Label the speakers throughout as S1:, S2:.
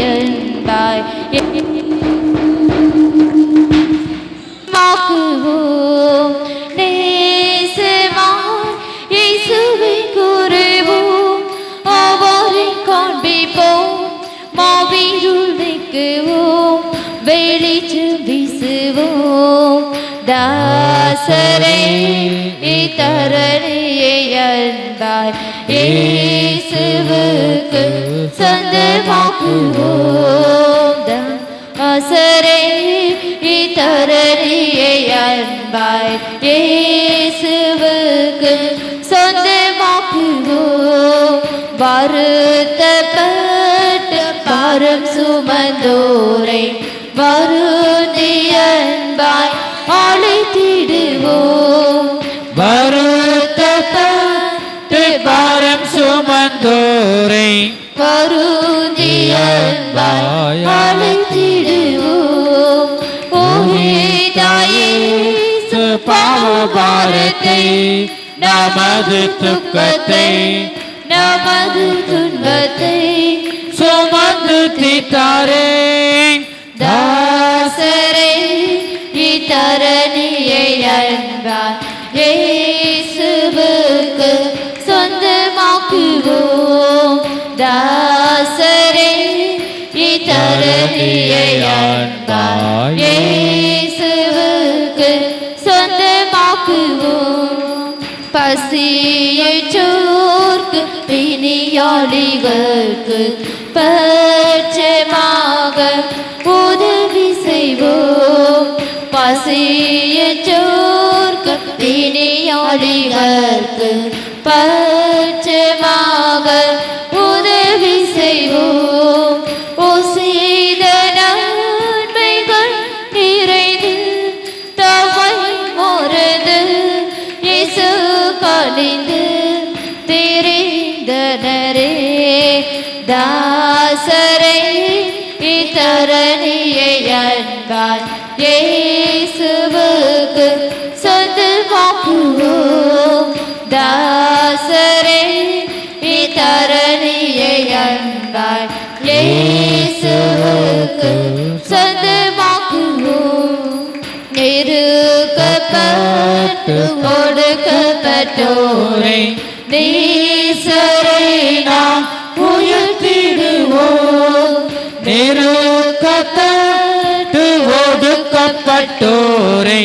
S1: அன்பாய் மாக்குவோம் நேசமாய் இயேசுவை கூறுவோம் அவரை காண்பிப்போம் மாவீருள் நீக்குவோம் வெளிச்சம் வீசுவோம் தாசரே இத்தரணியை அன்பாய் இயேசுவுக்கு சொந்தமாக்குவோம் தாசரே இத்தரணியை அன்பாய் இயேசுவுக்கு சொந்தமாக்குவோம் வருத்தப்பட்டு பாரம் சுமந்தோரை வருந்தி அன்பாய் அழைத்திடுவோம்
S2: வருத்தப்பட்டு பாரம் சுமந்தோரை
S1: வருந்தி அன்பாய் அழைத்திடுவோம் ஓஹே தாயே
S2: பாவபாரத்தை நமது துக்கத்தை
S1: நமது துன்பத்தை
S2: சுமந்து தீர்த்தாரே
S1: தாசரே இத்தரணியை அன்பாய் இயேசுவுக்கு சொந்தமாக்குவோம் தாசரே இத்தரணியை அன்பாய் இயேசுவுக்கு சொந்தமாக்குவோம் பசியற்றோர்க்கு பிணியாளிகளுக்கு பட்சமாக உதவி செய்வோம் பசியற்றோர்க்கு பிணியாளிகளுக்கு பட்சமாக உதவி செய்வோம் செய்த நன்மைகள் நிறைந்து தவை மறந்து இயேசு கனிந்து தெரிந்தனரே தாசரே இத்தரணியை அன்பாய் இயேசுவுக்கு சொந்தமாக்குவோம் தாசரே இத்தரணியை அன்பாய் இயேசுவுக்கு சொந்தமாக்குவோம் நெருக்கப்பட்டு கொடுக்கப்பட்டோரை நேசரை நாம் உயர்த்திடுவோம்
S2: நெருக்கப்பட்டு ஒடுக்கப்பட்டோரை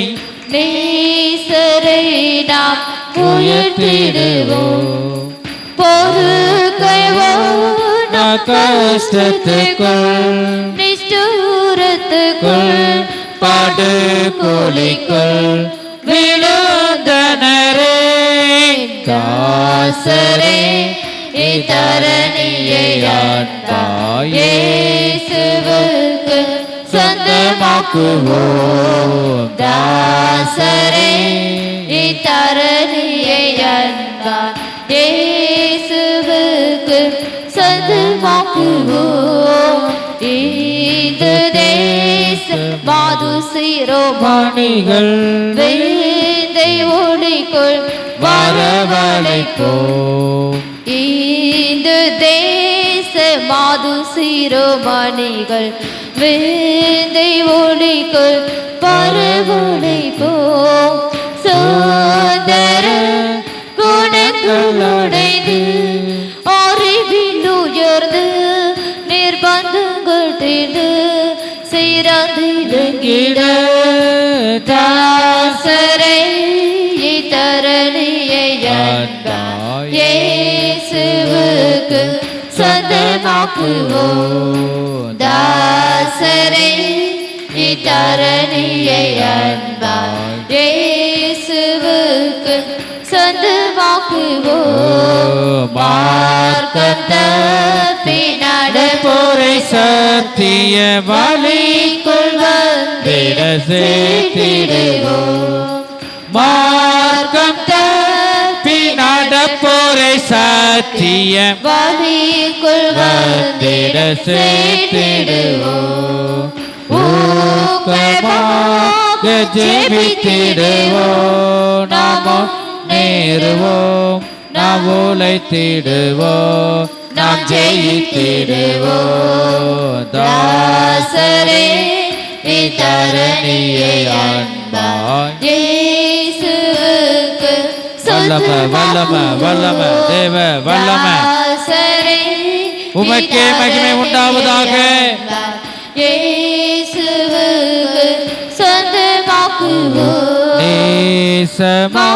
S1: நேசரை நாம் உயர்த்திடுவோம் பொறுக்கைவோம்
S2: கஷ்டத்துக்குள்
S1: நிஷ்டூரத்துக்குள்
S2: படுகொலிக்குள் விழுந்தனரே
S1: தாசரே இத்தரணியை அன்பாய் இயேசுவுக்கு சொந்தமாக்குவோம் தாசரே இத்தரணியை அன்பாய் இயேசுவுக்கு சொந்தமாக்குவோம் இந்த தேச மாது சிரோமணிகள் வேந்தை ஒளிக்குள்
S2: வரவழைப்போம்
S1: இந்த தேச மாது சிரோமணிகள் வேந்தை ஒளிக்குள் வரவழைப்போம் சோதர குணங்களுடைந்து அறிவில் உயர்ந்து நிர்பந்தங்கள் தீர்ந்து சிறந்திடுங்கிட தாசரை இத்தரணியை அன்பாய் இயேசுவுக்கு சொந்தமாக்குவோம் தாசரை இத்தரணியை அன்பாய் இயேசுவுக்கு சொந்தமாக்குவோம் மார்க்கம் தப்பி நடப்போரை
S2: சத்திய
S1: வழிக்குள் வந்திட சேர்த்திடுவோம்
S2: மார்க்கம் தப்பி நடப்போரை சத்திய
S1: வழிக்குள் வந்திட சேர்த்திடுவோம் ஊக்கமாக
S2: ஜெபித்திடுவோம் நாம நேருவோம் நாம் உழைத்திடுவோம் நாம் ஜெயித்திடுவோம்.
S1: தாசரே இத்தரணியை அன்பாய் இயேசுவுக்கு
S2: வல்லமை வல்லமை வல்லமை தேவ வல்லமை
S1: தாசரே
S2: உமக்கே மகிமை உண்டாவதாக.
S1: இயேசுவுக்கு சொந்தமாக்குவோம்.
S2: நேசமா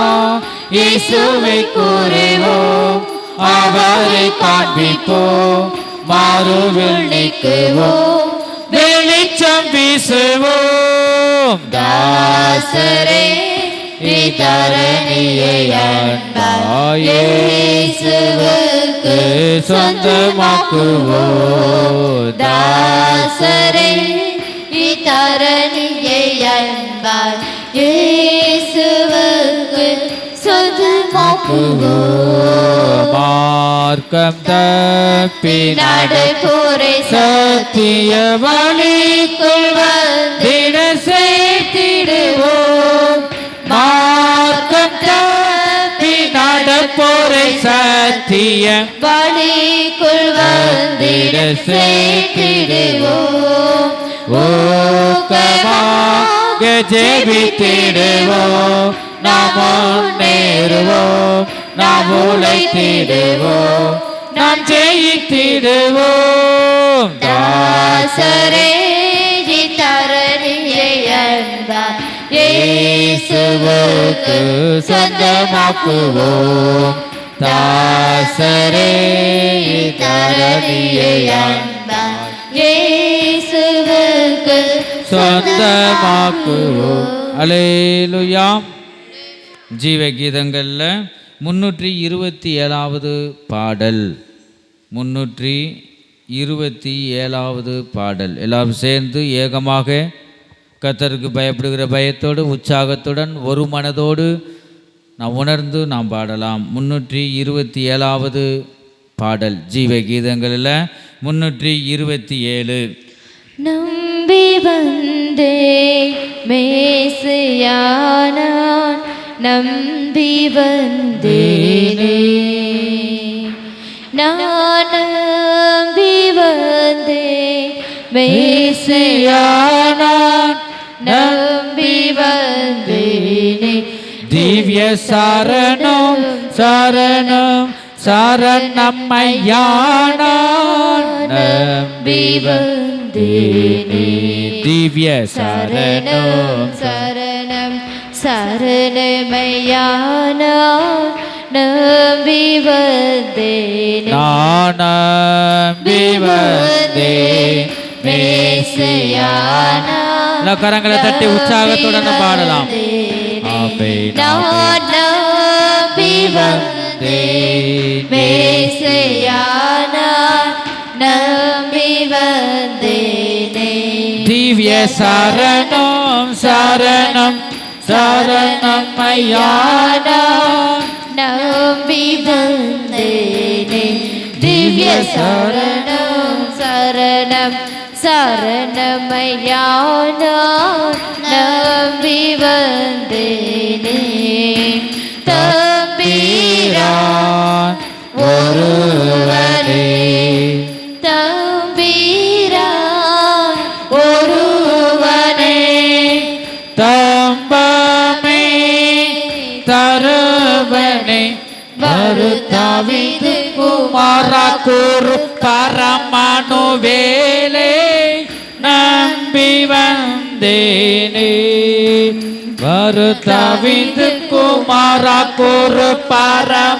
S2: இயேசுவை கூறுவோம், அவரை காண்பிப்போம், மாறுவில் நீக்குவோம், வெளிச்சம் வீசுவோம்.
S1: தாசரே இத்தரணியை அன்பாய் இயேசுவுக்கு சொந்தமாக்குவோம். தாசரே இத்தரணியை அன்பாய் இயேசுவுக்கு சொந்தமாக்குவோம்.
S2: மார்க்கம் தப்பி
S1: நடப்போரை
S2: சத்திய வழிக்குள் வந்திட சேர்த்திடுவோம். மார்க்கம் தப்பி நடப்போரை சத்திய
S1: வழிக்குள் வந்திட சேர்த்திடுவோம்.
S2: ஊக்கமாக ஜெபித்திடுவோம், நாம் முன்னேறுவோம், நாம் உழைத்திடுவோம், நாம் ஜெயித்திடுவோம்.
S1: தாசரே இத்தரணியை அன்பாய் இயேசுவுக்கு சொந்தமாக்குவோம். தாசரே இத்தரணியை அன்பாய் இயேசுவுக்கு
S2: சொந்தமாக்குவோம். அல்லேலூயா. ஜீவ கீதங்கள்ல 327வது பாடல், 327வது பாடல். எல்லாரும் சேர்ந்து ஏகமாக கர்த்தருக்கு பயப்படுகிற பயத்தோடு உற்சாகத்துடன் ஒரு மனதோடு நாம் உணர்ந்து நாம் பாடலாம். 327வது பாடல் ஜீவ கீதங்களில் 327.
S1: நம்பி வந்தே மேசியானான், நம்பி வந்தேனே நான், நம்பி வந்தே மேசியானான், நம்பி வந்தேனே.
S2: திவ்ய சரணம் சரணம் சரணம்மையானான், நம்பி
S1: வந்தேனே.
S2: திவ்ய சரணம்
S1: சரணம் சரணமையானான், நம்பி வந்தேனே.
S2: நான் நம்பி வந்தேன்
S1: மேசியானான்,
S2: கரங்களை தட்டி உற்சாகத்துடன் பாடலாம்.
S1: நான் நம்பி வந்தேன் மேசியானான், நம்பி வந்தேனே.
S2: திவ்ய சரணம் சரணம் சரணம்மையானான்,
S1: நம்பி வந்தேனே. திவ்ய சரணம் சரணம் சரணமையானான், நம்பி வந்தேனே. தம்பீரான்
S2: ஒருவரே,
S1: தம்பீரான் ஒருவனே,
S2: தம்பமே தருவனே, மருதாவிது குமாரா குரு பரமானுவேலே, நம்பி வந்தேனே. மருதாவிது குமாரா குரு பரமானுவேலே,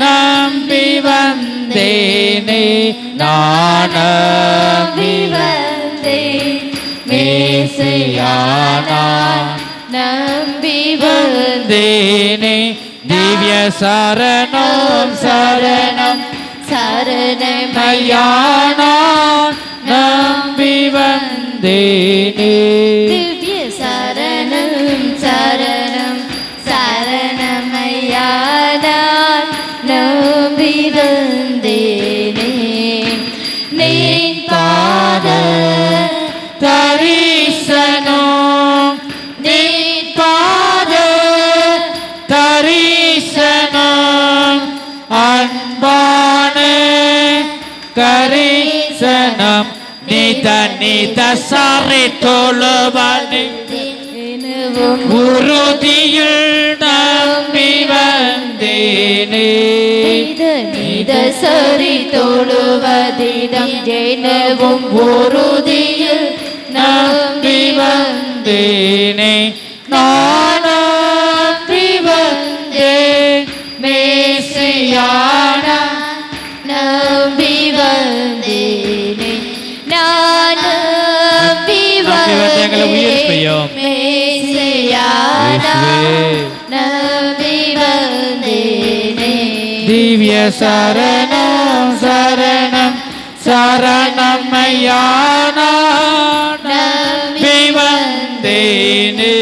S2: நம்பி வந்தேனே. நான் நம்பி
S1: வந்தேன்
S2: மேசியானான்,
S1: நம்பி
S2: வந்தேனே. திவ்ய சரணம் சரணம்
S1: சரணமையானான்,
S2: நம்பி வந்தேனே.
S1: திவ்ய சரணம் சரணம் சரணமையானான், நம்பி வந்தேனே. நீன் பாத
S2: தரிசனம்,
S1: நீன்
S2: பாத தரிசனம், அன்பு கரிசனம் நித நித சரி தொழுவனே உறுதியில் நம்பி வந்தேனே
S1: நித சரி தொழுவதிடம் எனவும் உறுதியில்
S2: நம்பி வந்தேனே நான் நம்பி வந்தேன் மேசியானா
S1: நம்பி வந்தேனே நான் நம்பி
S2: எங்களை உயிர்ப்பையும்
S1: மேசியானா நம்பி வந்தேனே
S2: திவ்ய சரணம் சரணம் சரணம் ஐயானா நம்பி வந்தேனே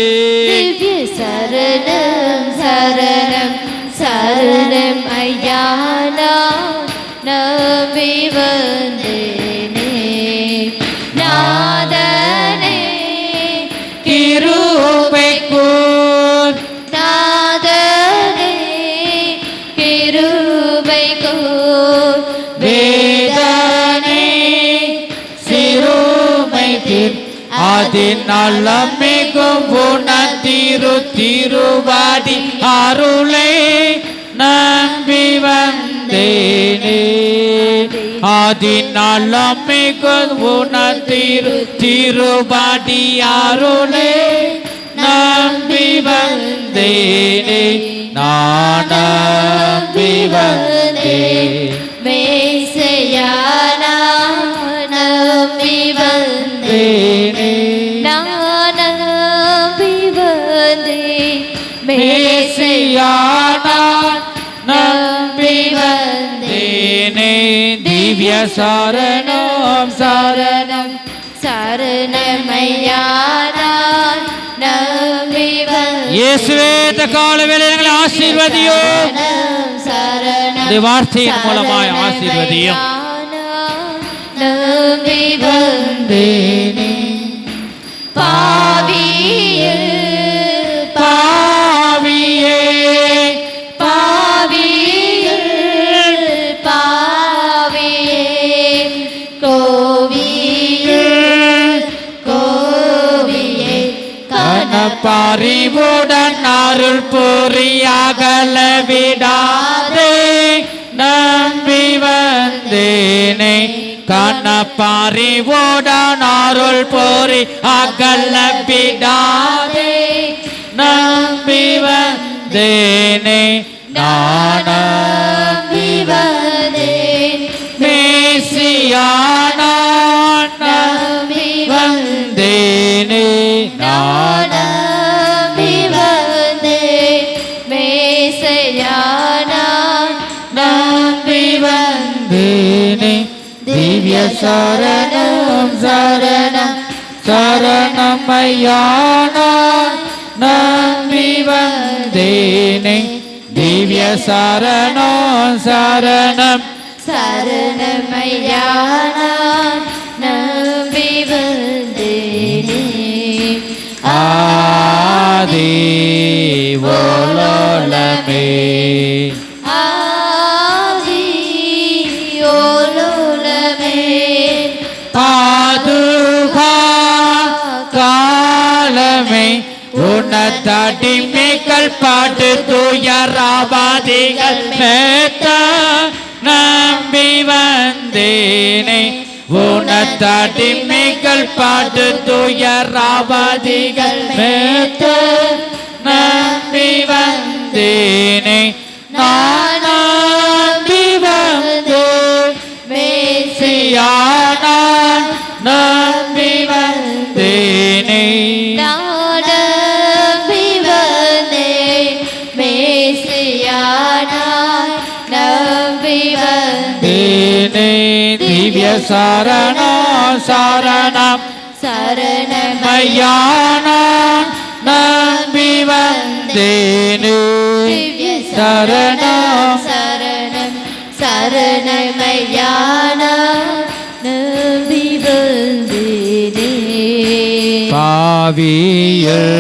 S1: திவ்ய சரணம் சரணம் சரணம் ஐயானா நம்பி வந்தேனே நாதனே
S2: கிருபை கூர்
S1: நாதனே கிருபை கூர்
S2: வேதனே சிறுமை அதனால் மிகும் உணர்த்திரு திருவாடி அருளை நம்பி வந்தேனே அதனால் மிகும் உணர்த்திரு திருவாடி அருளை நம்பி வந்தேனே நான் நம்பி வந்தேன்
S1: மேசியானா நம்பி வந்தேனே நான் நம்பி வந்தேன்
S2: மேசியானா நம்பி
S1: வந்தேனே
S2: திவ்ய சரணம் சரணம்
S1: சரணமையானா நம்பி வந்தேனே
S2: இயேசுவே இந்த கால வேளையில் ஆசீர்வதியும்
S1: சரணம்
S2: இந்த வார்த்தையின் மூலமாய் ஆசீர்வதியும்
S1: நம்பி வந்தேனே பாவியில்
S2: பாவியே
S1: பாவியில் பாவியே கோவியில் கோவியே
S2: கனப்பறிவுடன் அருள் புரியாகல விடாதே நம்பி வந்தேனே கனப்பறிவுடன் அருள் புரி அகல விடாதே நம்பி வந்தேனே நான் நம்பி
S1: வந்தேன்
S2: மேசியானா நம்பி வந்தேனே நான்
S1: நம்பி வந்தேன் மேசியானா
S2: நம்பி வந்தேனே திவ்ய சரணம் சரணம் சரணம் ஐயானா நம்பி வந்தேனே திவ்ய சரணம் சரணம்
S1: சரணமையானா நம்பி வந்தேனே
S2: ஆதி ஓலோலமே
S1: ஆதி ஓலுலமே
S2: பாதுகா காலமே உன்னதடிமைகள் பாட்டு துயராபாதிகள் மேத்த நம்பி வந்தேனே உன்னதடிமைகள் பாட்டு துயராபாதிகள் மேத்த நம்பி வந்தேனே நான் நம்பி வந்தேன் மேசியானா நம்பி வந்தேனே
S1: நம்பி வந்தேன் மேசியானா நம்பி வந்தேன்
S2: தேனே திவ்ய சரணம் சரணம்
S1: சரணமையானா
S2: மையானா நம்பி வந்தேனே சரணம்
S1: சரணம் சரணமையானா நம்பி வந்தேனே
S2: பாவியில்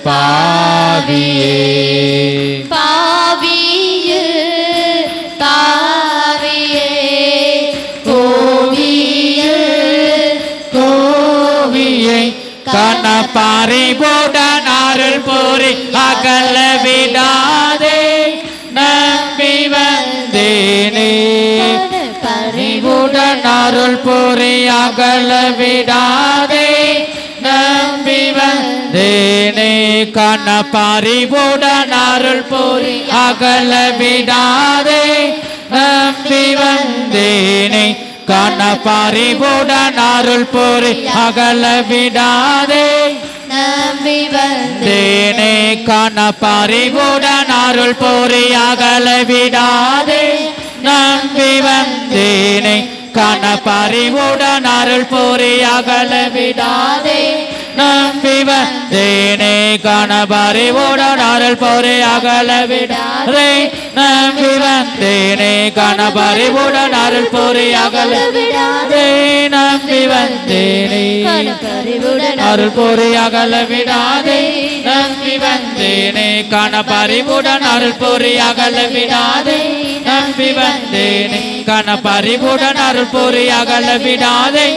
S2: பாவியே
S1: பாவியில் பாவியே
S2: கன பரிவுடன் அருள் புரி அகல விடாதே நம்பி வந்தேனே பரிவுடன் அருள் புரி அகல விடாதே நம்பி வந்தேனே கன பரிவுடன் அருள் புரி அகல விடாதே நம்பி வந்தேனே கன பரிவுடன் அருள் புரி அகல விடாதே நம்பி வந்தேனே கன பரிவுடன் அருள் புரி அகல விடாதே நம்பி வந்தேனே கன பரிவுடன் அருள் புரி அகல விடாதே நம்பி வந்தேனே கன பரிவுடன் அருள் புரி அகல விடாதே நம்பி வந்தேனே கன பரிவுடன் அருள் புரி அகல விடாதே நம்பி வந்தேனே அருள் புரி அகல விடாதே நம்பி வந்தேனே கன பரிவுடன் அருள் புரி அகல விடாதே நம்பி வந்தேனே கன பரிவுடன் அருள் புரி அகல விடாதே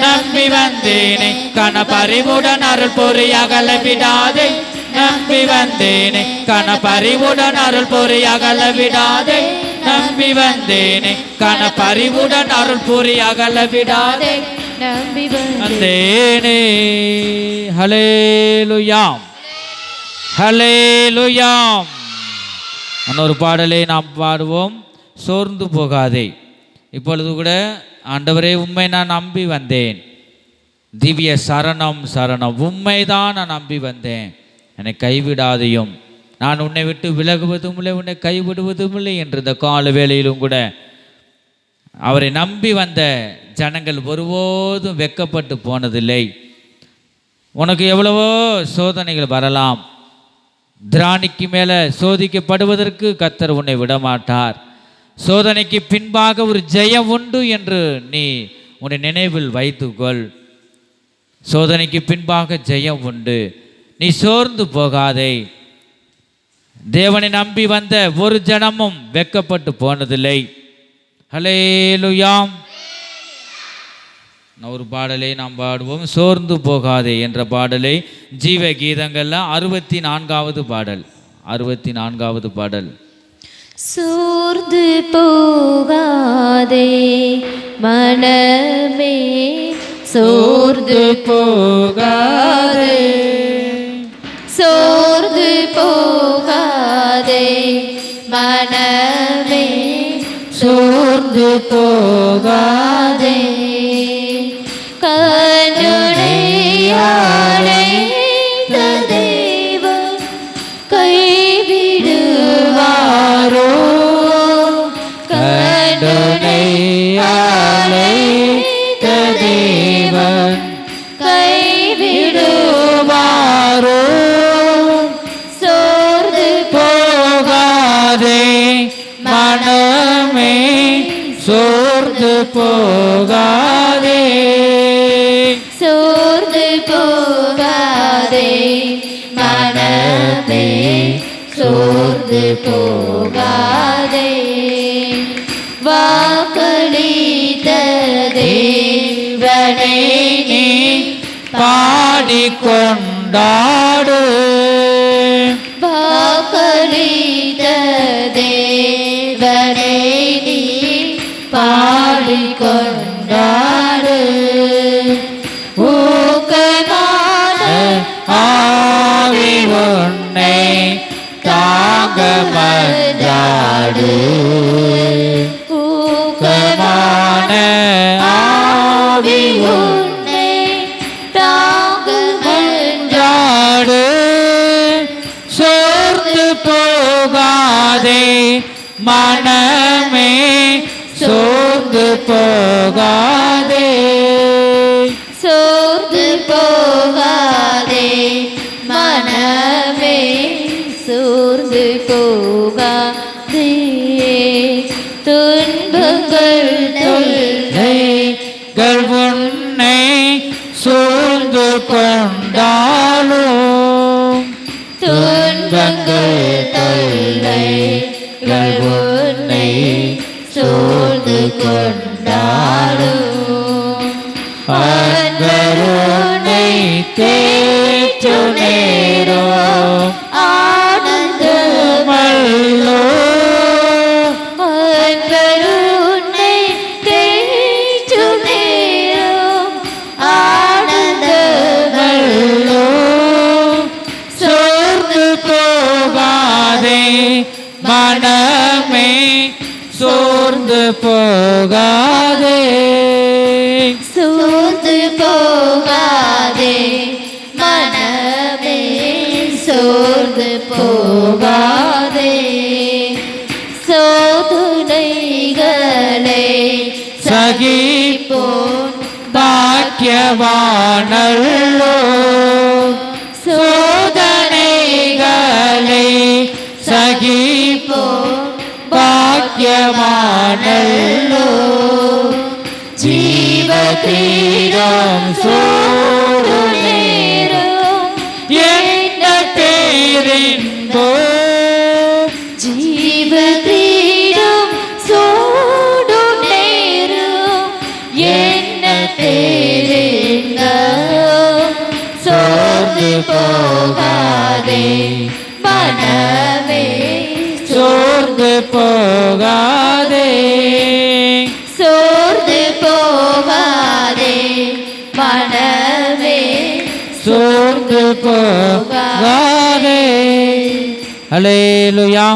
S2: நம்பி வந்தேனே கன பரிவுடன் அருள் புரி அகல விடாதே நம்பி வந்தேனே கன பரிவுடன் அருள் புரி அகல விடாதே நம்பி வந்தேனே கன பரிவுடன் அருள் புரி அகல விடாதே நம்பி வந்தேனே ஹல்லேலூயா ஹல்லேலூயா. இன்னொரு பாடலை நாம் பாடுவோம். சோர்ந்து போகாதே. இப்பொழுது கூட ஆண்டவரே உம்மை நான் நம்பி வந்தேன், திவ்ய சரணம் சரணம், உம்மைதான் நான் நம்பி வந்தேன், என்னை கைவிடாதையும், நான் உன்னை விட்டு விலகுவதும் இல்லை உன்னை கைவிடுவதும் இல்லை என்று இந்த கால வேளையிலும் கூட அவரை நம்பி வந்த ஜனங்கள் ஒருபோதும் வெட்கப்பட்டு போனதில்லை. உனக்கு எவ்வளவோ சோதனைகள் வரலாம், திராணிக்கு மேலே சோதிக்கப்படுவதற்கு கர்த்தர் உன்னை விடமாட்டார். சோதனைக்கு பின்பாக ஒரு ஜெயம் உண்டு என்று நீ உன்னை நினைவில் வைத்துக்கொள். சோதனைக்கு பின்பாக ஜெயம் உண்டு. நீ சோர்ந்து போகாதே. தேவனை நம்பி வந்த ஒரு ஜனமும் வெட்கப்பட்டு போனதில்லை. ஹல்லேலூயா. ஒரு பாடலை நாம் பாடுவோம். சோர்ந்து போகாதே என்ற பாடலை ஜீவ கீதங்கள்ல 64வது பாடல். 64வது பாடல்.
S1: சோர்ந்து போகாதே மனமே, சோர்ந்து
S2: போகாதே,
S1: சோர்ந்து போகாதே மனமே,
S2: சோர்ந்து போகாதே,
S1: கருணையாலே தேவன் கைவிடுவாரோ,
S2: கருணையாலே தேவன்
S1: கைவிடுவாரோ, சோர்ந்து
S2: போகாதே மனமே, சோர்ந்து போகாதே,
S1: சோர்ந்து போகாதே மனமே, சோர்ந்து போகாதே, வாக்களித்த தேவனை
S2: நீ பாடிக்கொண்டாடு,
S1: வாக்களித்த தேவனை நீ பாடிக்கொண்டாடு, ஊக்கமான
S2: ஆவி உன்னை தாங்க மன்றாடு, ஊக்கமான ஆவி
S1: உன்னை தாங்க
S2: மன்றாடு, சோர்ந்து போகாதே மனமே, சோர்ந்து போகாதே,
S1: சோர்ந்து போகாதே மனமே, சோர்ந்து போகாதே, துன்பங்கள்
S2: தொல்லைகள் உன்னை சூழ்ந்து கொண்டாலும்,
S1: துன்பங்கள் தொல்லைகள் உன்னை சூழ்ந்து கொண்டாடும்,
S2: அன்பருனை தேற்று நேரம்
S1: ஆனந்தமல்லோ அன்பர் உன்னை தேற்று நேரம் ஆனந்தமல்லோ
S2: சோர்ந்து போகாதே மனமே சோர்ந்து போகாதே
S1: சோர்ந்து போகாதே மனமே சோர்ந்து போகாதே சோதனைகளை
S2: சகிப்போன் பாக்கியவானல்லோ சோதனைகளை சகிப்போன் பாக்கியவானல்லோ ஜீவதீரம் சோடு நேரம் என்ன பேரின்போ
S1: ஜீவதீரம் சோடு நேரம் என்ன பேரென்ன சோர்ந்து போகாதே மனமே
S2: சோர்ந்து போகாதே
S1: சோர்ந்து போகாதே மனமே
S2: சோர்ந்து போகாதே. அல்லேலூயா.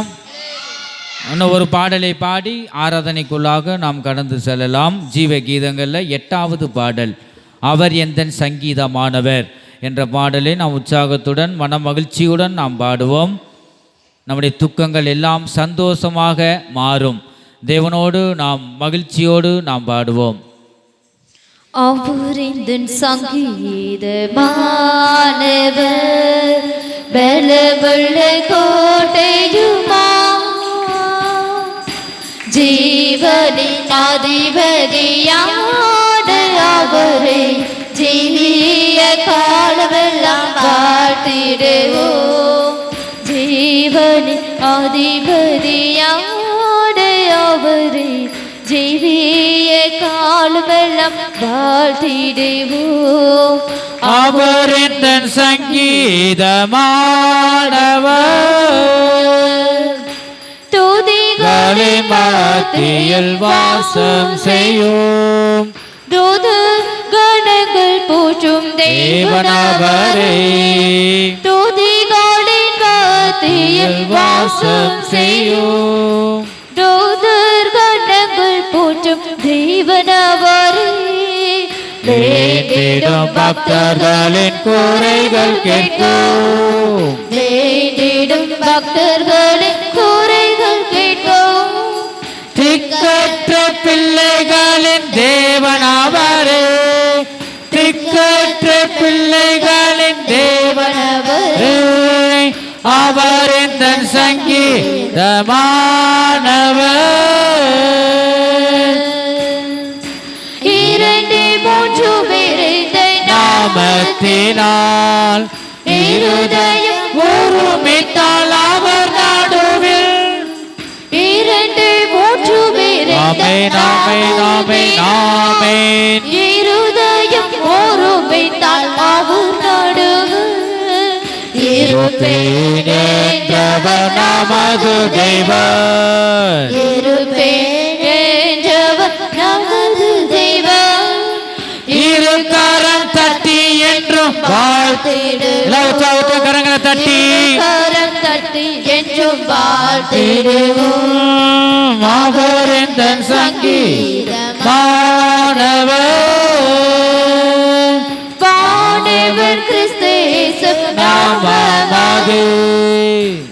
S2: இன்னும் ஒரு பாடலை பாடி ஆராதனைக்குள்ளாக நாம் கடந்து செல்லலாம். ஜீவ கீதங்களில் 8வது பாடல் அவர் எந்தன் சங்கீதமானவர் என்ற பாடலை நாம் உற்சாகத்துடன் மன மகிழ்ச்சியுடன் நாம் பாடுவோம். நம்முடைய துக்கங்கள் எல்லாம் சந்தோஷமாக மாறும். தேவனோடு நாம் மகிழ்ச்சியோடு நாம் பாடுவோம்.
S1: அவர் எந்தன் சங்கீதமானவர் பலமுள்ள கோட்டையுமா ஜீவனின் அதிபதியான அவரை ஜீவிய காலமெல்லாம் வாழ்த்திடுவோம். ஜீவனின் அதிபதியான அவரை ஜீவிய காலமெல்லாம் வாழ்த்திடுவோம்.
S2: அவர் எந்தன் சங்கீதமானவர்
S1: துதிகளின் மத்தியில்
S2: வாசம் செய்யும்
S1: தூது கணங்கள் போற்றும்
S2: தேவனவரே.
S1: துதிகளின் மத்தியில்
S2: வாசம் செய்யும்
S1: தூதர் கணங்கள் போற்றும் தேவனவரே.
S2: வேண்டிடும் பக்தர்களின் குறைகள் கேட்கும்
S1: வேண்டிடும் பக்தர்களின் குறைகள் கேட்கும்.
S2: திக்கற்ற பிள்ளைகளின் தேவனவரே. திக்கற்ற பிள்ளைகளின் தேவனவரே. அவர் எந்தன் சங்கீதமானவர்.
S1: இரண்டு மூன்று விரைந்த
S2: நாமத்தினால் இருதயம் ஒருமித்தால் அவர் நடுவில்.
S1: இரண்டு மூன்று விரைந்த
S2: ஆமென் ஆமென் ஆமென் ஆமென்.
S1: இருதயம் ஒருமித்தால் அவர் நடுவில்
S2: இருப்பேன் என்றவர் நமது தெய்வம்.
S1: இருப்பேன் என்றவர் நமது தெய்வம்.
S2: இரு கரம் தட்டி என்றும் வாழ்த்திடுவோம். கரங்களை தட்டி
S1: கரம் தட்டி என்றும் வாழ்த்திடுவோம்.
S2: அவர் எந்தன் சங்கீதமானவர்.
S1: வானவர் கிறிஸ்து இயேசு நாமமாகி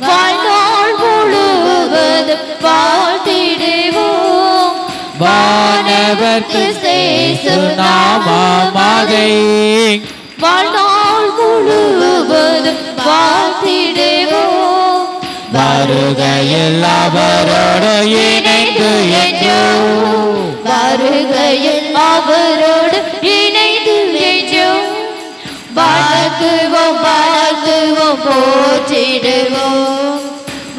S1: வாழ்நாள் முழுவதும் வாழ்த்திடுவோம்.
S2: வானவர் கிறிஸ்து இயேசு நாமமாகி
S1: வாழ்நாள் முழுவதும் வாழ்த்திடுவோம்.
S2: வருகையில் அவரோடு இணைந்து என்றும்.
S1: வருகையில் அவரோடு இணைந்து என்றும் வணங்குவோம் வாழ்த்துவோம் போற்றிடுவோம்.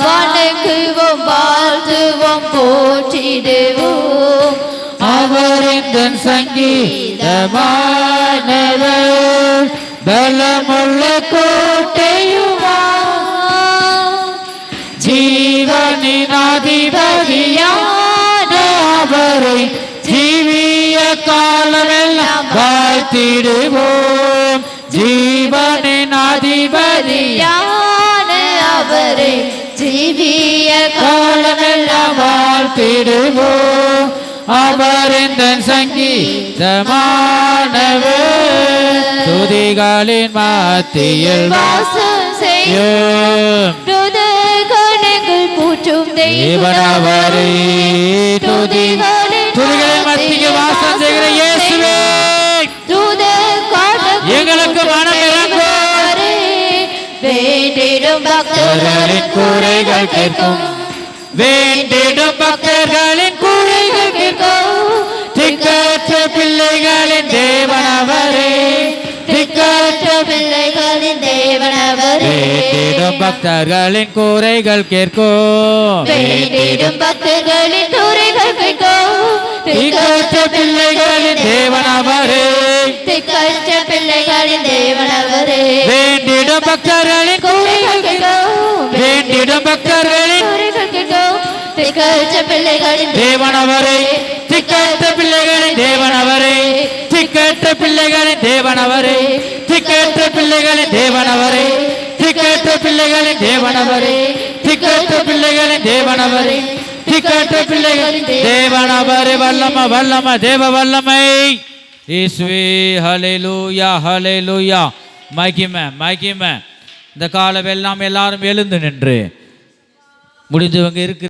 S1: வணங்குவோம் வாழ்த்துவோம் போற்றிடுவோம்.
S2: அவர் எந்தன் சங்கீதமானவர். பலமுள்ள கோட்டையுமா ஜீவனின் அதிபதியான அவரை ஜீவிய காலமெல்லாம் வாழ்த்திடுவோம். ஜீவனின் அதிபதியான
S1: அவரை ஜீவிய
S2: காலமெல்லாம் வாழ்த்திடுவோம். அவர் இந்த சங்கீதமானவர் துதிகளின் மத்தியில்
S1: வாசம் செய்யும் துதிகள் பூற்றும்
S2: தேவனவரே. துதிகளின் மத்தியில் வாசம் செய்கிற இயேசுவே எங்களுக்கு மனம் இறங்கும்.
S1: வேண்டிடும்
S2: பக்தர்களின் குறைகள் கேட்கும். வேண்டிடும் பக்தர்களின் குறைகள் கேட்கும். திக்கற்ற பிள்ளைகளின் தேவனவரே. திக்கற்ற
S1: பிள்ளைகளின் தேவனவரே.
S2: வேண்டிடும் பக்தர்களின் குறைகள் கேட்கும்.
S1: வேண்டிடும் பக்தர்களின் குறைகள் கேட்கும்.
S2: திக்கற்ற பிள்ளைகளின் தேவனவரே.
S1: திக்கற்ற பிள்ளைகளின் தேவனவரே.
S2: வேண்டிடும் பக்தர்களின் குறைகள் கேட்கும். வேண்டிடும் பக்தர்களின்
S1: குறைகள் கேட்கும். திக்கற்ற பிள்ளைகளின்
S2: தேவனவரே. திக்கற்ற பிள்ளைகளின் தேவனவரே. திக்கற்ற பிள்ளைகளின் தேவனவரே. திக்கற்ற பிள்ளைகளின் தேவனவரே. திக்கற்ற பிள்ளைகளின் தேவனவரே. திக்கற்ற பிள்ளைகளின் தேவனவரே. திக்கற்ற பிள்ளைகளின் தேவனவரே. வல்லம வல்லம தேவ வல்லமை இயேசுவே. ஹல்லேலூயா ஹல்லேலூயா. மகிமை மகிமை. இந்த காலம் எல்லாம் எல்லாரும் எழுந்து நின்று முடிஞ்சவங்க இருக்கு.